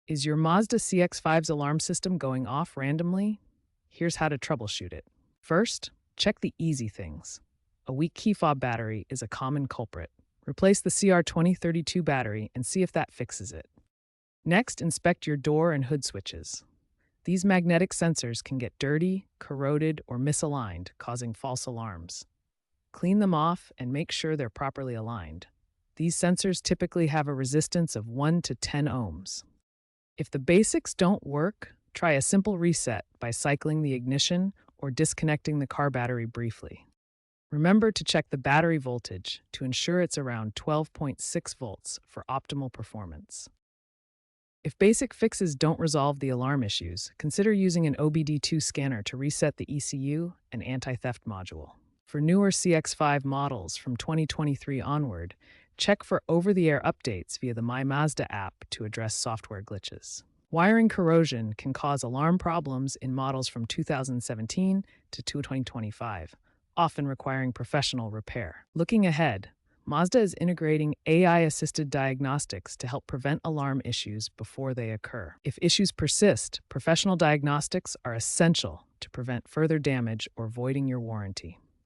Is your Mazda CX-5's alarm system going off randomly? Here's how to troubleshoot it. First, check the easy things. A weak key fob battery is a common culprit. Replace the CR2032 battery and see if that fixes it. Next, inspect your door and hood switches. These magnetic sensors can get dirty, corroded, or misaligned, causing false alarms. Clean them off and make sure they're properly aligned. These sensors typically have a resistance of 1 to 10 ohms. If the basics don't work, try a simple reset by cycling the ignition or disconnecting the car battery briefly. Remember to check the battery voltage to ensure it's around 12.6 volts for optimal performance. If basic fixes don't resolve the alarm issues, consider using an OBD2 scanner to reset the ECU and anti-theft module. For newer CX-5 models from 2023 onward, check for over-the-air updates via the My Mazda app to address software glitches. Wiring corrosion can cause alarm problems in models from 2017 to 2025, often requiring professional repair. Looking ahead, Mazda is integrating AI-assisted diagnostics to help prevent alarm issues before they occur. If issues persist, professional diagnostics are essential to prevent further damage or voiding your warranty.